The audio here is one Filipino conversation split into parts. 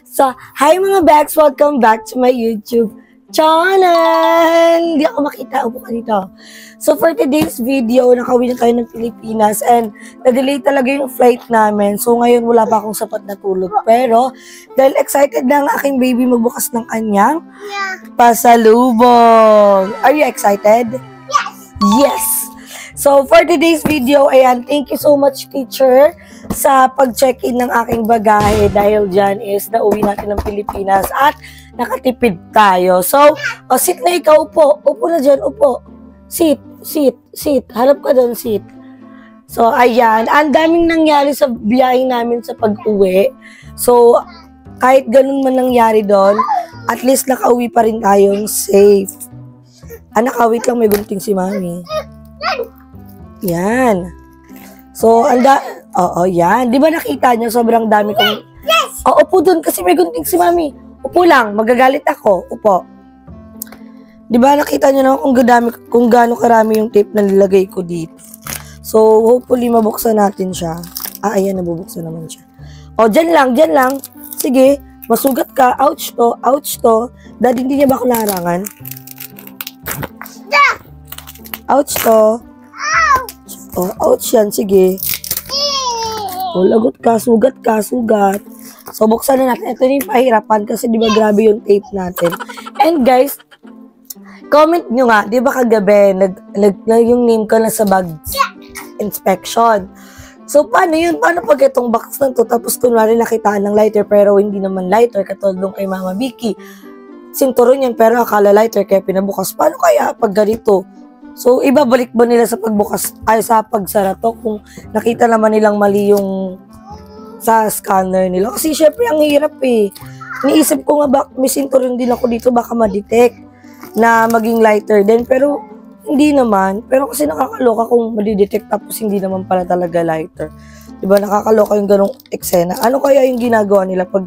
So, hi mga Bex! Welcome back to my YouTube channel! Hindi ako makita. Upo ka dito. So, for today's video, nakauwi na tayo ng Pilipinas and na-delay talaga yung flight namin. So, ngayon wala pa akong sapat na tulog. Pero, dahil excited na ang aking baby magbukas ng kanyang pasalubong. Are you excited? Yes! Yes! So, for today's video, ayan, thank you so much, teacher, sa pag-check-in ng aking bagahe dahil dyan is nauwi natin ng Pilipinas at nakatipid tayo. So, sit na ikaw, upo. Upo na dyan, upo. Sit. Harap ka doon, sit. So, ayan, ang daming nangyari sa biyahe namin sa pag-uwi. So, kahit ganun man nangyari doon, at least nakauwi pa rin tayong safe. Anak, wait lang, may gunting si mami. Yan. So, yan. Di ba nakita niyo, sobrang dami kong... Yes! Upo dun kasi may gunting si mami. Upo lang, magagalit ako. Upo. Di ba nakita niyo naman kung gaano karami yung tape na nilagay ko dito. So, hopefully mabuksan natin siya. Ayan, nabubuksan naman siya. Dyan lang. Sige, masugat ka. Ouch to. Dahil hindi niya ba ako naharangan? Ouch to. Ouch yan. Sige. Lagot ka. Sugat. So, buksan na natin. Ito na yung pahirapan kasi di ba grabe yung tape natin. And guys, comment nyo nga, di ba kagabi, yung name ko na sa bag inspection. So, paano yun? Paano pag itong box na to, tapos kunwari nakitaan ng lighter, pero hindi naman lighter, katulad nung kay Mama Vicky. Sinturon yan, pero akala lighter, kaya pinabukas. Paano kaya pag ganito? So, ibabalik ba nila sa pagbukas, sa pagsara to, kung nakita naman nilang mali yung sa scanner nila? Kasi syempre, ang hirap eh. Niisip ko nga, may sinturon din ako dito, baka ma-detect na maging lighter din. Pero, hindi naman. Pero kasi nakakaloka kung ma-detect tapos hindi naman pala talaga lighter. Diba, nakakaloka yung ganong eksena. Ano kaya yung ginagawa nila pag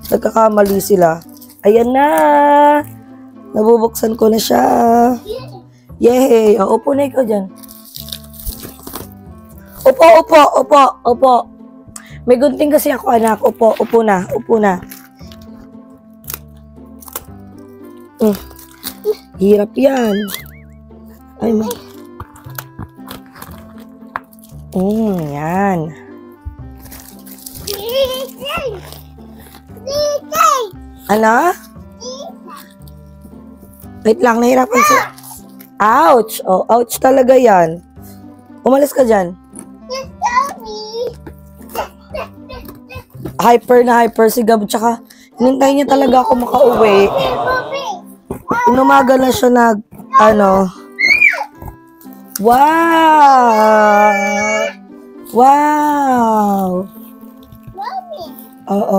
nagkakamali sila? Ayan na! Nabubuksan ko na siya. Yay! Upo na ikaw dyan. Upo. May gunting kasi ako, anak. Upo na. Hirap yan. Ay, ma. Yan. Ano? Wait lang, nahirapan siya. Ouch! Ouch talaga yan. Umalis ka dyan. Hyper si Gab. Tsaka, hinintay niya talaga ako makauwi. Inumaga na siya Wow! Oo.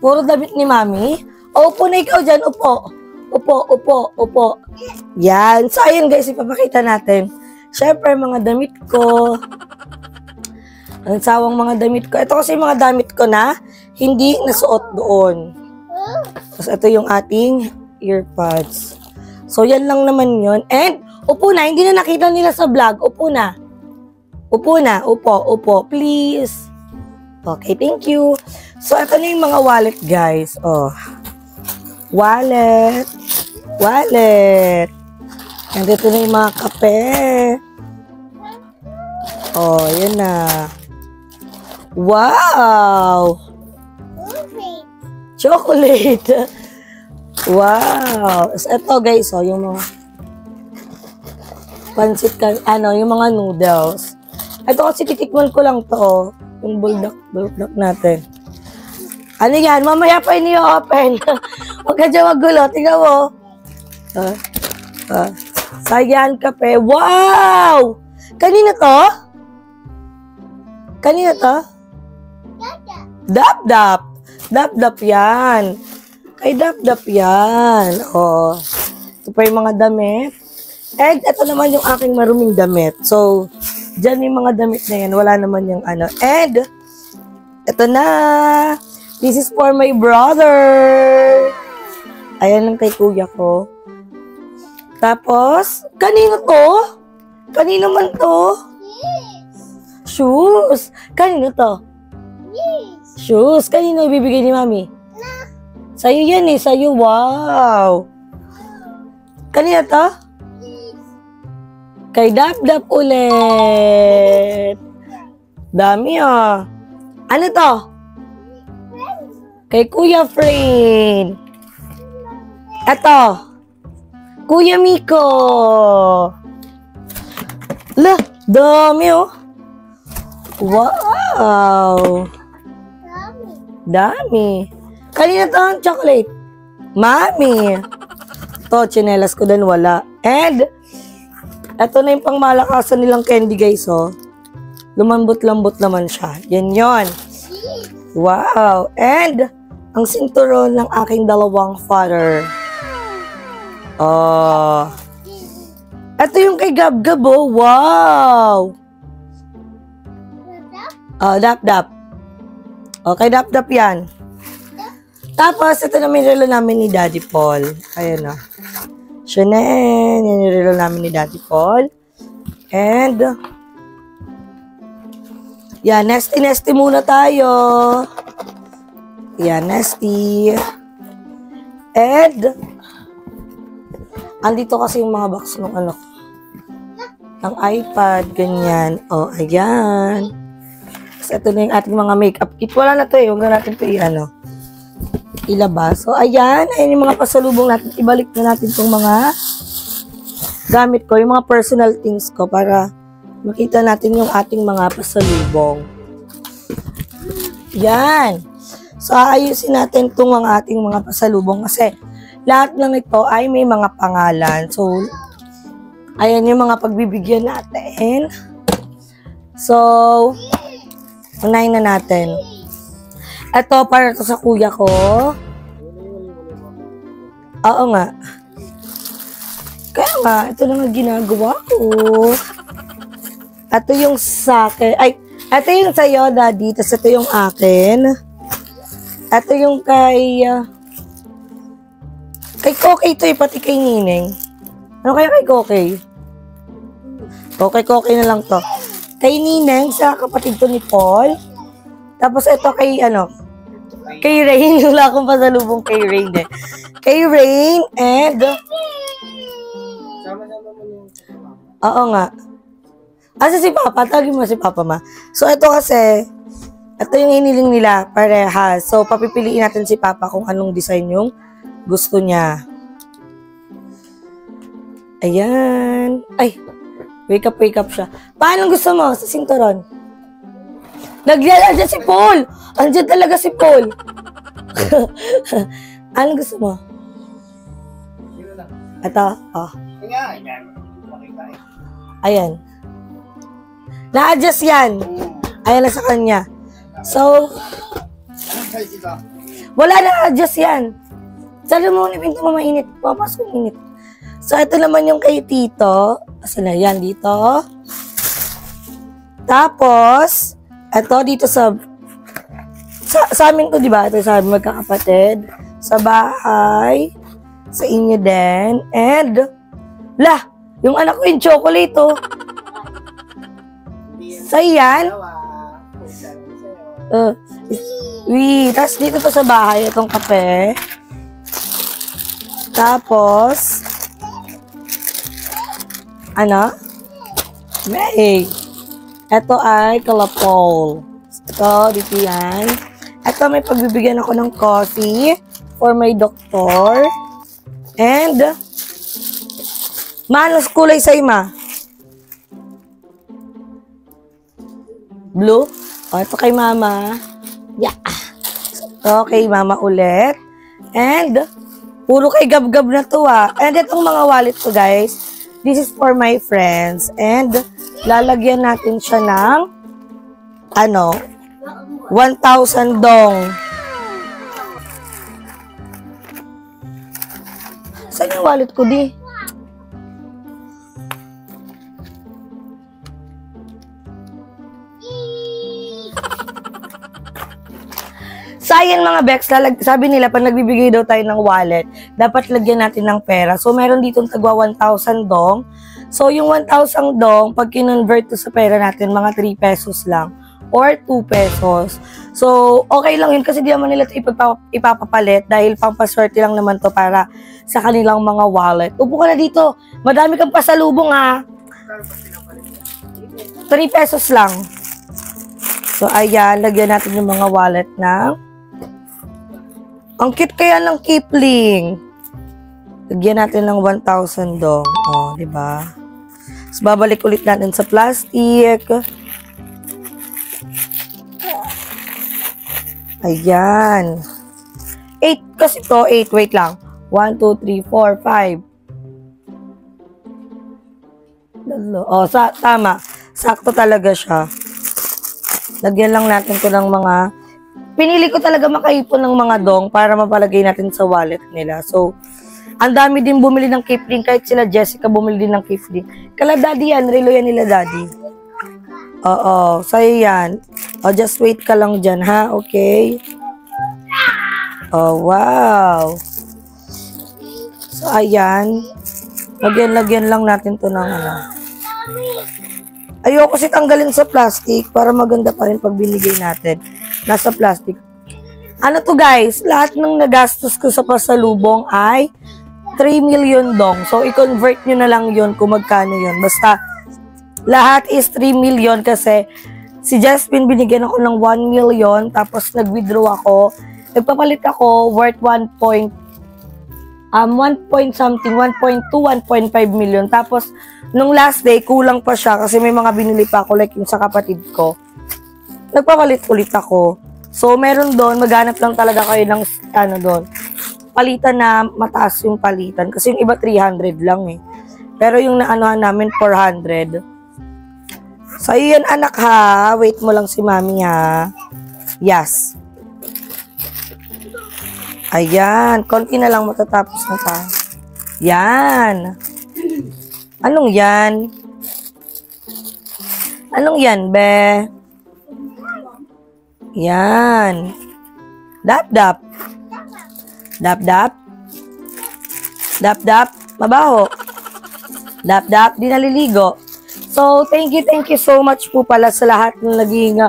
Puro damit ni Mami? Upo na ikaw dyan, upo. Yan. So, ayun guys, ipapakita natin. Siyempre, mga damit ko. Ang sawang mga damit ko. Ito kasi mga damit ko na hindi nasuot doon. Tapos ito yung ating earpods. So, yan lang naman yun. And, upo na. Hindi na nakita nila sa vlog. Upo na. Upo. Please. Okay, thank you. So, ito na yung mga wallet, guys. Wallet. And ito na yung mga kape. Yan na. Wow! Chocolate. Wow! So, ito guys, yung mga pansit yung mga noodles. Ito kasi titikman ko lang to, yung buldak natin. Ano yan? Mamaya pa ini-open. Huwag ka dyan magulo. Tingnan mo. Sayan kape. Wow! Kanina to? Dap-dap yan. Kay dap-dap yan. Ito pa yung mga damit. And ito naman yung aking maruming damit. So, dyan yung mga damit na yan. Wala naman yung ano. And, ito na. This is for my brother. Ayan lang kay kuya ko. Tapos, kanino to? Kanino man to? Shoes. Kanino to? Shoes. Kanino ibibigay ni Mami? Sa'yo yan eh. Sa'yo. Wow. Kanina to? Kay Dap-Dap ulit. Dami ah. Ano to? Kay Kuya Fred. Eto. Kuya Miko. Lah, dami oh. Wow. Dami. Kanina to ang chocolate. Mami. To, chinelas ko din wala. And, eto na yung pangmalakasan nilang candy guys oh. Lumambot-lambot naman siya. Yan yon. Wow. And, ang sinturon ng aking dalawang father. Oh. Ito yung kay Gab-Gab oh. Wow. Oh, Dap-Dap. Okay, Dap-Dap yan. Tapos, ito naman yung relo namin ni Daddy Paul. Ayan o. Shunen. Yan yung relo namin ni Daddy Paul. And, yan, nesty muna tayo. Yan, nesty. And, andito kasi yung mga box ng ano ko. Ng iPad, ganyan. O, ayan. Tapos, ito na yung ating mga makeup kit. Wala na to eh. Huwag na natin ito ilabas. So, ayan. Ayan yung mga pasalubong natin. Ibalik na natin itong mga gamit ko. Yung mga personal things ko para makita natin yung ating mga pasalubong. Yan. So, ayusin natin itong mga ating mga pasalubong kasi lahat ng ito ay may mga pangalan. So, ayan yung mga pagbibigyan natin. So, unahin na natin. Ito, para to sa kuya ko. Oo nga. Kaya nga, ito na nga ginagawa ko. Ito yung sa akin. Ay, ito yung sa'yo, Daddy. Tapos ito yung akin. Ito yung kay Kokey to eh, pati kay Nineng. Ano kaya kay Kokey? Kokey na lang to. Kay Nineng, sa kapatid to ni Paul. Tapos ito kay kay Rain. Wala akong pasalubong kay Rain eh. Kay Rain and oo nga. Asa si Papa? Tawagin mo si Papa ma. So ito kasi, ito yung hiniling nila parehas. So papipiliin natin si Papa kung anong design yung gusto niya. Ayan. Ay, wake up siya. Paano gusto mo sa sinturon? Nandiyan si Paul! Andiyan talaga si Paul! Ano gusto mo? Ito? Oh. Ayan. Na-adjust yan. Ayan na sa kanya. So, wala na-adjust yan. Sabi mo na pinto mo mainit. Papasok yung init. So, ito naman yung kay Tito. Asan na yan? Dito. Tapos, ito dito sa amin to, di ba? Ito sa amin magkakapatid. Sa bahay. Sa inyo din. And, yung anak ko yung chocolate, oh. So, yan. Tapos dito to sa bahay, itong kape. Tapos, May. Ito ay kalapol. Ito, dito yan. Ito, may pagbibigyan ako ng coffee for my doctor. And, manos kulay sa'yo, ma? Blue? O, ito kay mama. Yeah. Ito kay mama ulit. And, puro kay Gab-Gab na to, ah. And, itong mga wallet ko, guys. This is for my friends. And, lalagyan natin siya ng 1,000 dong. Saan yung wallet ko, di? Sayang mga Bex, sabi nila pag nagbibigay daw tayo ng wallet, dapat lagyan natin ng pera. So, meron ditong tagwa 1,000 dong. So, yung 1,000 dong, pag kinonvert to sa pera natin, mga 3 pesos lang. or 2 pesos. So, okay lang yun kasi di naman nila ito ipapapalit dahil pampaswerte lang naman to para sa kanilang mga wallet. Upo ka na dito. Madami kang pasalubong ha. 3 pesos lang. So, ayan. Lagyan natin yung mga wallet na. Ang cute kaya ng Kipling. Lagyan natin ng 1,000 dong. O, diba? So, babalik ulit natin sa plastic. Ayan. 8 kasi to. 8. Wait lang. 1, 2, 3, 4, 5. O, tama. Sakto talaga siya. Lagyan lang natin to ng mga... Pinili ko talaga makaipon ng mga dong para mapalagay natin sa wallet nila. So, ang dami din bumili ng Kipling. Kahit sila Jessica bumili din ng Kipling. Kala daddy yan. Relo yan nila daddy. Oo. Sa'yo yan. O, just wait ka lang dyan, ha? Okay? Oh, wow. So, ayan. Lagyan lang natin to ng ano. Ayoko kasi tanggalin sa plastic para maganda pa rin pag binigay natin. Nasa plastic. Ano to guys? Lahat ng nagastos ko sa pasalubong ay 3 million dong. So, i-convert nyo na lang yun kung magkano yun. Basta, lahat is 3 million kasi si Jasmine binigyan ako ng 1 million tapos nag-withdraw ako. Nagpapalit ako worth 1 point something, 1.2, 1.5 million. Tapos, nung last day, kulang pa siya kasi may mga binili pa ako like yung sa kapatid ko. Nagpapalit ulit ako. So, meron doon, maghanap lang talaga kayo ng ano doon. Palitan na mataas yung palitan. Kasi yung iba 300 lang eh. Pero yung naanohan namin 400. So, yun anak ha. Wait mo lang si mami ha. Yes. Ayan. Konti na lang matatapos na tayo. Yan. Anong yan? Anong yan, be? Yan. Dap-dap. Dap-dap. Dap-dap. Mabaho. Dap-dap. Di naliligo. So, thank you so much po pala sa lahat ng naging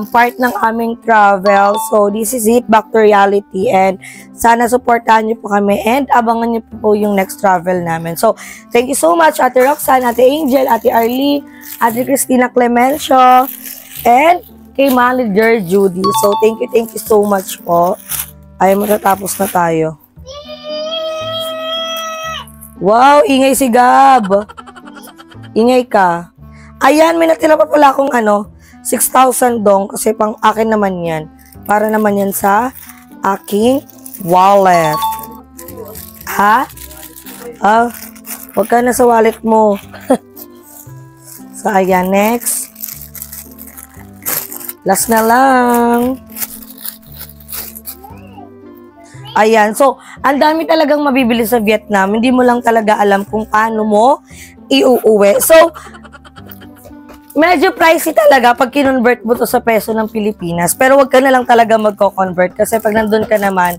part ng aming travel. So, this is it, back to reality. And sana supportahan niyo po kami and abangan niyo po yung next travel namin. So, thank you so much, Ate Roxanne, Ate Angel, Ate Arlie, Ate Christina Clemencio, and kay Manager Judy. So, thank you so much po. Ay, matatapos na tayo. Wow, ingay si Gab. Ingay ka. Ayan, may natira pa pala akong 6,000 dong kasi pang akin naman yan. Para naman yan sa aking wallet. Ha? Huwag ka na sa wallet mo. So, ayan, next. Last na lang. Ayan, so, ang dami talagang mabibili sa Vietnam. Hindi mo lang talaga alam kung paano mo iuuwi. So, medyo pricey talaga pag kinonvert mo to sa peso ng Pilipinas. Pero wag ka na lang talaga magko-convert kasi pag nandun ka naman,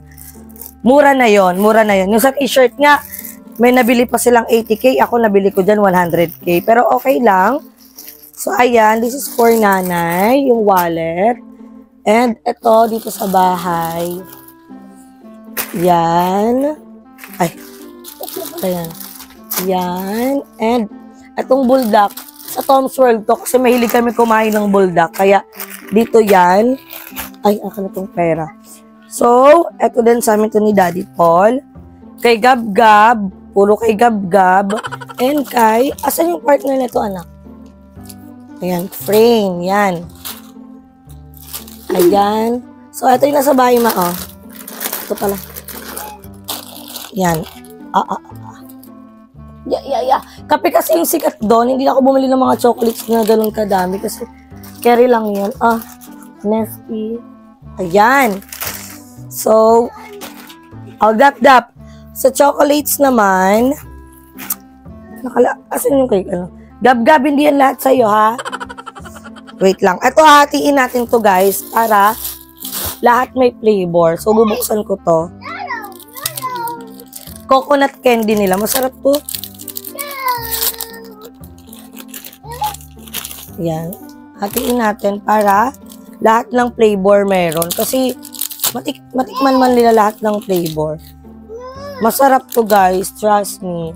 mura na yon, mura na yon. Yung sa t-shirt nga, may nabili pa silang 80k. Ako nabili ko dyan 100k. Pero okay lang. So, ayan, this is for nanay, yung wallet. And ito, dito sa bahay. Yan. Ay, ayan. Yan. And itong buldak, sa Tom's World to kasi mahilig kami kumain ng buldak. Kaya dito yan. Ay, akin na itong pera. So, eto din sa amin to ni Daddy Paul. Kay Gab-Gab. Puro kay Gab-Gab. And kay, asan yung partner nito anak? Ayan, frame. Yan. Ayan. So, eto yung nasa bahay ma, oh. Ito pala. Yan. Yeah. Kape kasi yung sikat doon. Hindi na ako bumili ng mga chocolates na ganun kadami kasi carry lang yun. Nesty. Ayan. So, dap-dap. Sa chocolates naman, asan yung cake? Gab-gab, hindi yan lahat sa'yo, ha? Wait lang. Ito, hatiin natin to guys, para lahat may flavor. So, bubuksan ko to. Coconut candy nila. Masarap to. Yan. Hatiin natin para lahat ng flavor meron. Kasi matikman man nila lahat ng flavor. Masarap to guys, trust me.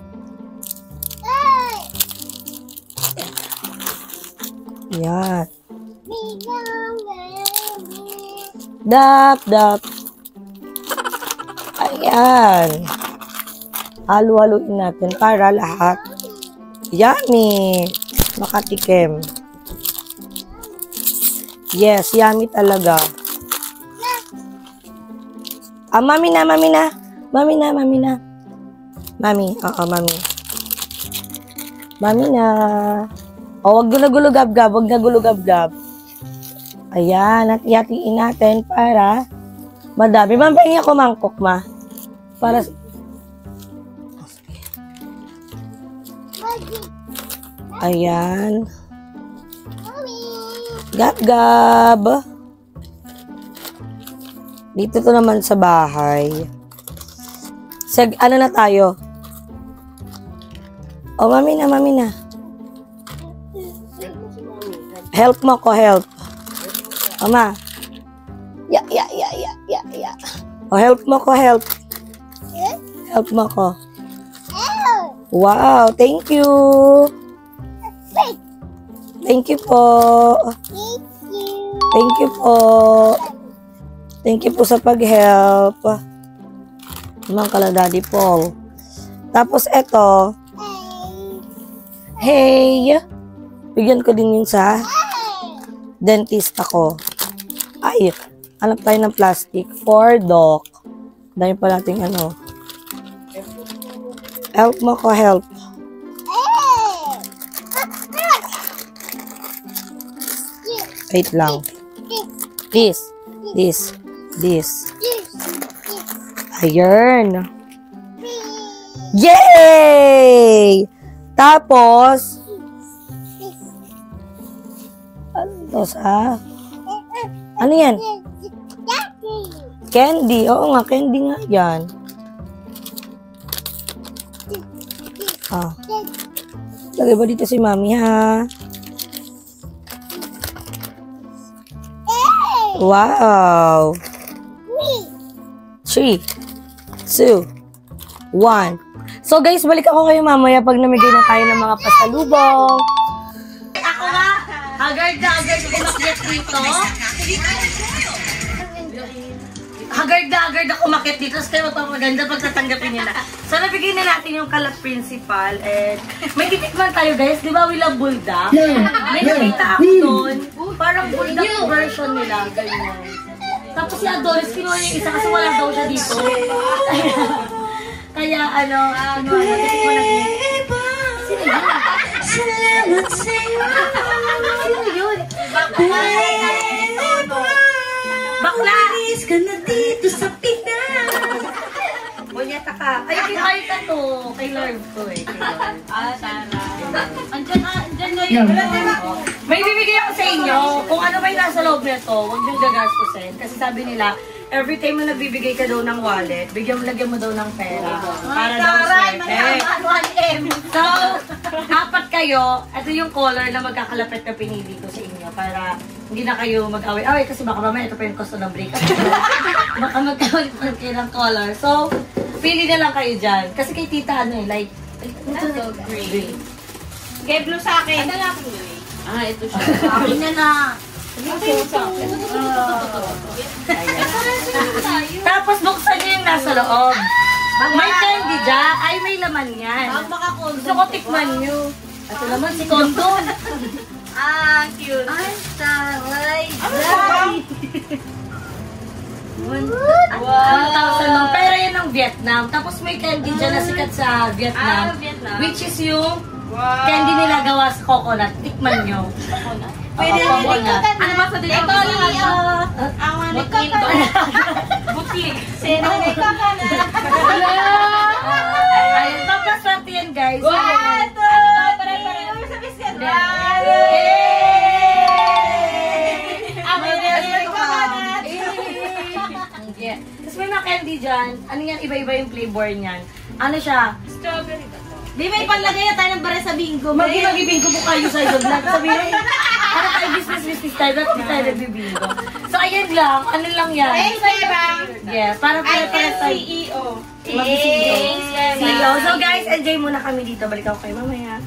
Yan. Dap. Ayan. Halo-haluin natin para lahat yummy makatikim. Yes, yummy talaga. Mami na. Mami, oo, mami. Mami na. O, wag na gulugab-gab. Ayan, hati-hatiin natin para madami. Mampahing ako mangkok, ma. Para... Ayan. Gab-gab. Dito to naman sa bahay. Ano na tayo? O, mami na. Help mo ko, help. Mama. Ya. O, help mo ko, help. Help mo ko. Wow, thank you. Thank you po. Thank you po sa pag-help. Naman kala Daddy Paul. Tapos eto. Hey. Bigyan ko din yun sa dentista ko. Ay, hanap tayo ng plastic for Doc. Dahil pa nating ano. Help mo ko, help. Wait lang. This. Ayun. Yay! Tapos, ano yan? Candy. Oo nga, candy nga yan. Lagay ba dito si Mami, ha? Wow! 3, 2, 1. So guys, balik ako kayo mamaya pag namigay na tayo ng mga pasalubong. Ako nga, haggard na umakyat dito. Haggard ako umakyat dito. Tapos kayo magpapaganda pag tatanggapin nila. So nabigay na natin yung kalat principal. And may titikman tayo guys. Di ba we love bulldog? May nakita ako doon. Parang bulldog version nila. Ganyan. Tapos si Adonis, kinuha niya yung isa kasi wala daw siya dito. Kaya titikman natin. Sino yun? Salamat sa'yo. Sino yun? Bakla! Alis ka na dito sa Pinas. Bunyata ka. Ay ka to. Kay Lord to eh. Tara. Andyan na yun. May bibigay ako sa inyo. Kung ano may nasa loob nito, huwag niyong gagastusin. Kasi sabi nila, every time na nagbibigay ka daw ng wallet, lagyan mo daw ng pera. Para daw swerte. So, apat kayo. Ito yung color na magkakalapit na pinili ko sa inyo. Para hindi na kayo mag-away. Kasi baka mamaya ito pa yung cost ng break. Baka magkawalit kayo ng color. So, pili na lang kayo dyan. Kasi kay tita like, ito gray. Kay blue sa akin. Ano lang gray? Ito siya. Akin na na. Tapos buksan niyo yung nasa loob. May candy dyan. Ay, may laman yan. Gusto ko tikman niyo. Ito naman si Condom. Cute. Ay, taray. 1,000 lang. Pero yun ang Vietnam. Tapos may candy dyan na sikat sa Vietnam. Which is yung candy nila gawa sa coconut. Tikman nyo. Pwede rin. Ano ba sa dito? Ito lang. Ang manikil ko. Butlik. Sino may coconut? Ayun, tapos swerte yan guys. Ito. Pare-pareho sa biscuit. Tapos may mga candy dyan. Ano yan? Iba-iba yung flavor niyan. Ano siya? Strawberry ba? Di may panlagay na tayo ng bare sa bingo. Mag-ibingo po kayo sa iyo. Sabihin, Para tayo business tayo, ba't di tayo nagbibingo? So, ayan lang. Ano lang yan? Yeah, para tayo. CEO. CEO. So, guys, enjoy muna kami dito. Balik ako kayo mamaya.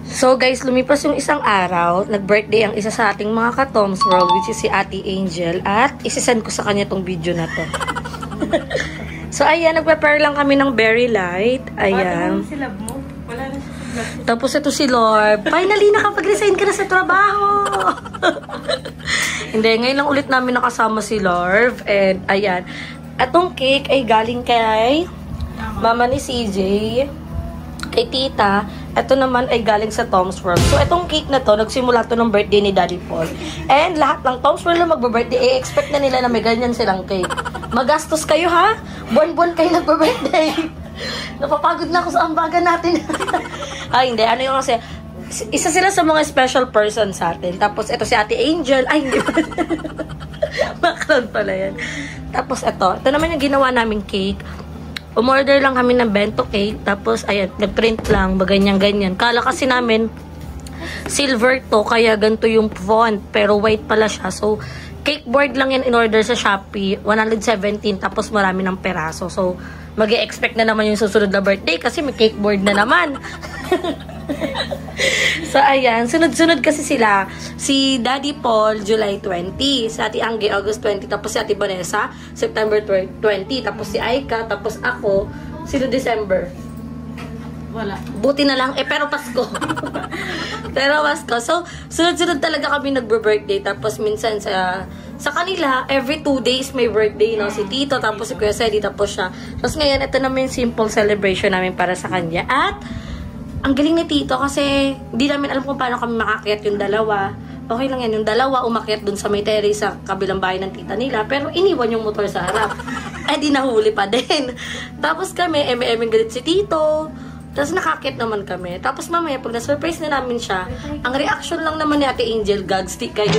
So, guys, lumipas yung isang araw. Nag-birthday ang isa sa ating mga ka-Tom's World, which is si Ate Angel. At isisend ko sa kanya tong video na to. So, ayan, nag-prepare lang kami ng berry light. Ayan. Tapos ito si Lord. Finally, nakapag-resign ka na sa trabaho. Hindi, ngayon lang ulit namin nakasama si Lord. And, ayan. Atong cake ay galing kay mama ni CJ, kay tita. Ito naman ay galing sa Tom's World. So, itong cake na to, nagsimula to ng birthday ni Daddy Paul. And lahat ng Tom's World na magbe-birthday, expect na nila na may ganyan silang cake. Magastos kayo, ha? Buwan-buwan kayo nagbe-birthday. Napapagod na ako sa ambagan natin. Ay, hindi. Ano yung kasi, isa sila sa mga special person sa atin. Tapos, ito si Ate Angel. Ay, hindi ba? Background pala yan. Tapos, ito naman yung ginawa naming cake. Umorder lang kami ng bento cake. Tapos, ayan, nag-print lang. Ganyan-ganyan. Kala kasi namin, silver to. Kaya ganito yung font. Pero white pala siya. So, cake board lang yan in order sa Shopee. 117. Tapos, marami ng peraso. So, mag-e-expect na naman yung susunod na birthday. Kasi may cake board na naman. So, ayan. Sunod-sunod kasi sila. Si Daddy Paul, July 20. Si Ate Angge, August 20. Tapos si Ate Vanessa, September 20. Tapos si Aika. Tapos ako, sino December? Wala. Buti na lang. Pero Pasko. Pero Pasko. So, sunod-sunod talaga kami nagbe-birthday. Tapos minsan sa kanila, every 2 days may birthday, no? Si Tito, tapos si Kuya Sedi, tapos siya. Tapos ngayon, ito naman yung simple celebration namin para sa kanya. At, ang galing ni Tito kasi hindi namin alam kung paano kami makakyat yung dalawa. Okay lang yan, yung dalawa umakyat dun sa may terrace sa kabilang bahay ng tita nila. Pero iniwan yung motor sa harap. Eh di nahuli pa din. Tapos kami, eme-emeng galit si Tito. Tapos nakakyat naman kami. Tapos mamaya, pag na-surprise na namin siya, ang reaction lang naman ni Ate Angel, gagstick kayo.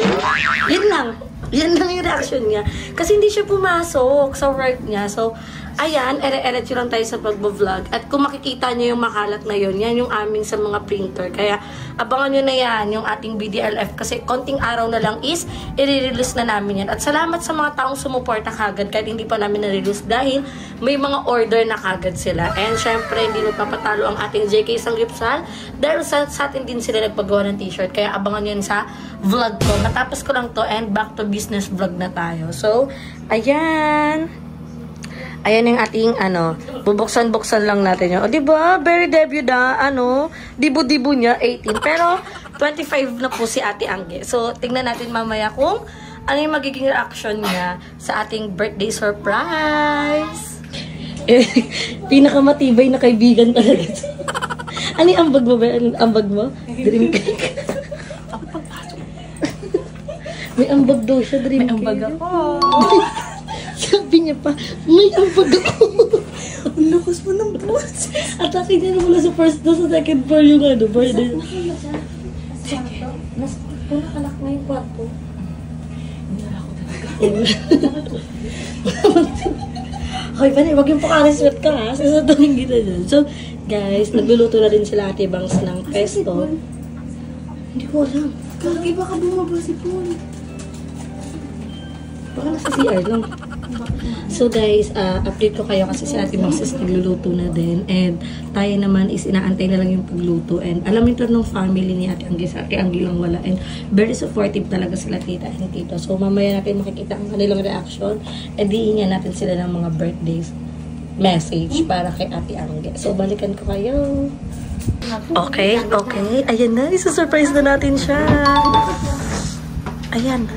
Yun lang. Yan lang yung reaction niya. Kasi hindi siya pumasok sa work niya. So, ayan, ere-eretso lang tayo sa pag-vlog. At kung makikita niyo yung makalat na yun, yan yung aming sa mga printer. Kaya, abangan nyo na yan, yung ating BDLF. Kasi konting araw na lang is, i-release na namin yan. At salamat sa mga taong sumuporta kagad kahit hindi pa namin na-release dahil may mga order na kagad sila. And syempre, hindi nagpapatalo ang ating JK Sanggipsal dahil sa atin din sila nagpagawa ng t-shirt. Kaya abangan nyo yan sa vlog ko. Matapos ko lang to and back to business vlog na tayo. So, ayan. Ayan yung ating, bubuksan-buksan lang natin yun. O, diba? Very debut na, dibo-dibo niya, 18. Pero, 25 na po si Ate Angge. So, tingnan natin mamaya kung ano yung magiging reaction niya sa ating birthday surprise. Pinakamatibay na kaibigan talaga. Ano yung ambag mo ba? Anong ambag mo? Dream cake. May ambag daw siya, dream cake. May ambag ako. Sabi niya pa, may ambag ako. Ang lakas mo ng boses. At akin niya na mula sa first floor, sa second floor yung birthday. Sige. Mas pinakalak na yung kwarto. Hindi na ako talaga. Okay, Panay, wag yung pakariswet ka ha. Sasaduhin kita dyan. So, guys, nagluluto na din sila Ate Bangs ng pesto. Hindi ko alam. Kagi baka bumaba si Paul. Baka nasa CR lang. So guys, update ko kayo kasi si Ate Bangs is nagluluto na din. And tayo naman is inaantay na lang yung pagluto. And alam mo ito ng family ni Ate Angge, sa Ate Angge lang wala. And very supportive talaga sila tita and tito. So mamaya natin makikita ang kanilang reaction. And diingan natin sila ng mga birthdays message para kay Ate Angge. So balikan ko kayo. Okay. Ayan na, isa-surprise na natin siya. Ayan.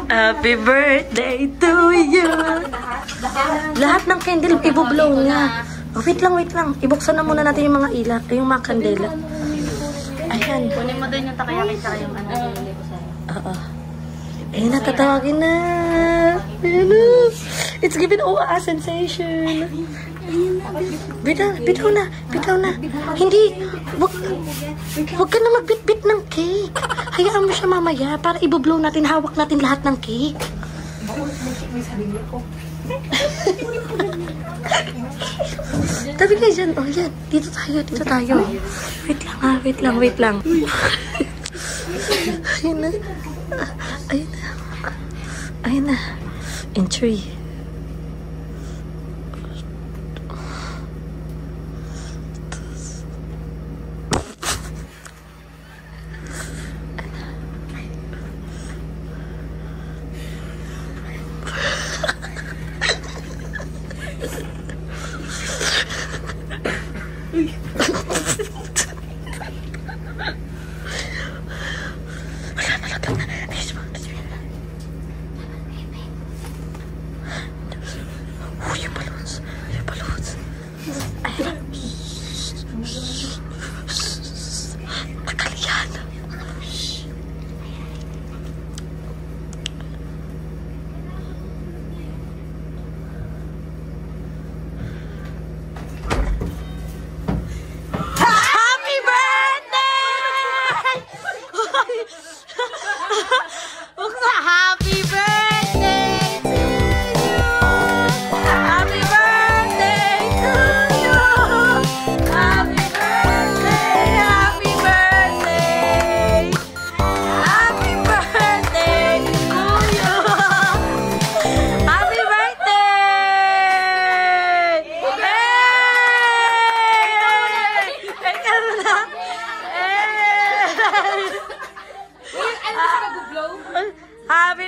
Happy birthday to you. Lahat ng candle, ibublow niya. Oh, wait lang. Ibuksan na muna natin yung mga ilaw, yung mga kandela. Ayan. Kunin mo din yung takayaki tsaka yung nilili ko sa'yo. Oo. Ayun na, tatawagin na. Ayun na. It's giving a sensation. Bitaw na. Hindi. Wag ka na magbitbit ng cake. Hayaan mo siya mamaya para ibublow natin, hawak natin lahat ng cake. May sarili ko. Tabi kayo dyan. Oh, yan. Dito tayo. Wait lang ha, wait lang. Ayun na. Ayun na. Entry.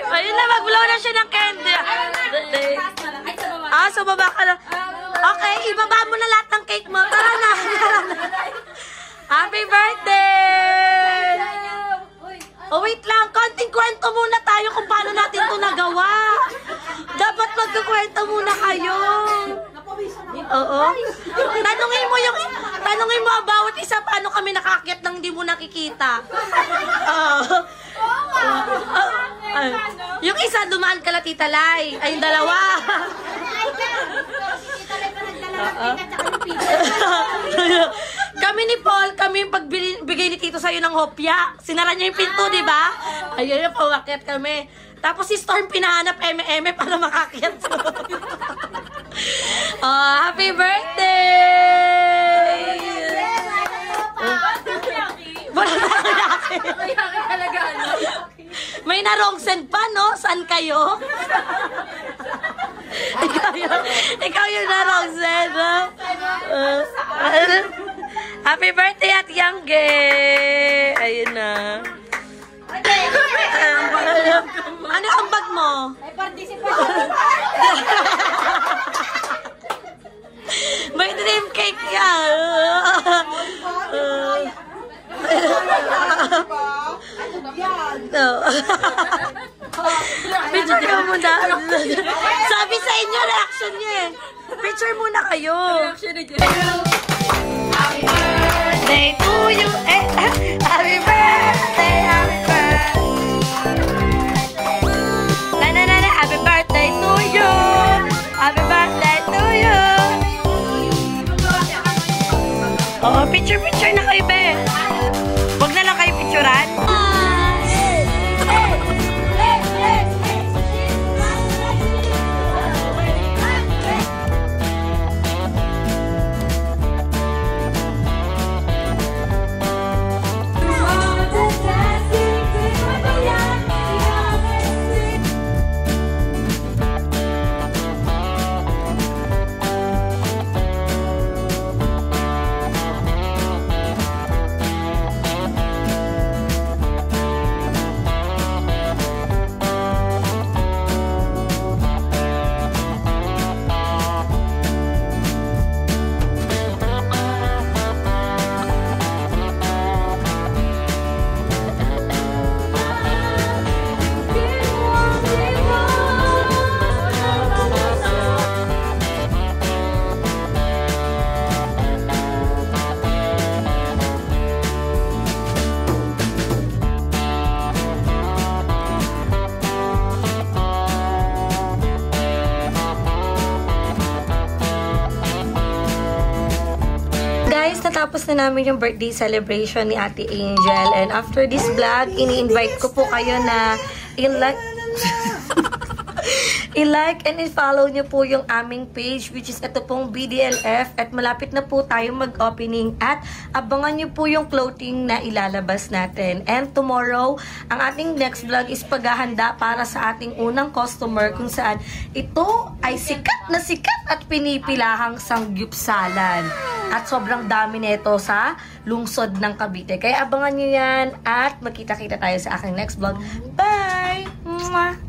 Ayun na, mag-blow na siya ng candy. So baba ka na. Okay, ibaba mo na lahat ng cake mo. Tara na. Happy birthday! Oh, wait lang. Konting kwento muna tayo kung paano natin ito nagawa. Dapat magkukwento muna kayo. Oo. Tanungin mo bawat isa paano kami nakaakyat nang hindi mo nakikita. Yung isa dumaan kala Tita Lai. Ay, yung dalawa. Kami ni Paul, kami yung pagbigay ni Tito sa'yo ng hopya. Sinara niya yung pinto, di ba? Ayun yung pawakit kami. Tapos si Storm pinahanap eme para makakyat. Happy birthday! May narongsen pa, no? Saan kayo? ikaw yung narongsen, no? Happy birthday at Yangge! Ayun na. Ano ang bag mo? May participation. May dream cake yan. Picture muna. Sabi sa inyo, reaction niya eh. Picture muna kayo. Happy birthday to you. Happy birthday, happy birthday. Happy birthday to you. Happy birthday to you. Oo, picture na kayo, be. Huwag na lang kayo picturean. Natapos na namin yung birthday celebration ni Ate Angel. And after this vlog, ini-invite ko po kayo na I-like and i-follow nyo po yung aming page, which is ito pong BDLF, at malapit na po tayo mag-opening at abangan nyo po yung clothing na ilalabas natin. And tomorrow, ang ating next vlog is paghahanda para sa ating unang customer kung saan ito ay sikat at pinipilahang sanggupsalan. At sobrang dami nito sa lungsod ng Cavite. Kaya abangan nyo yan at magkita-kita tayo sa aking next vlog. Bye! Mwah!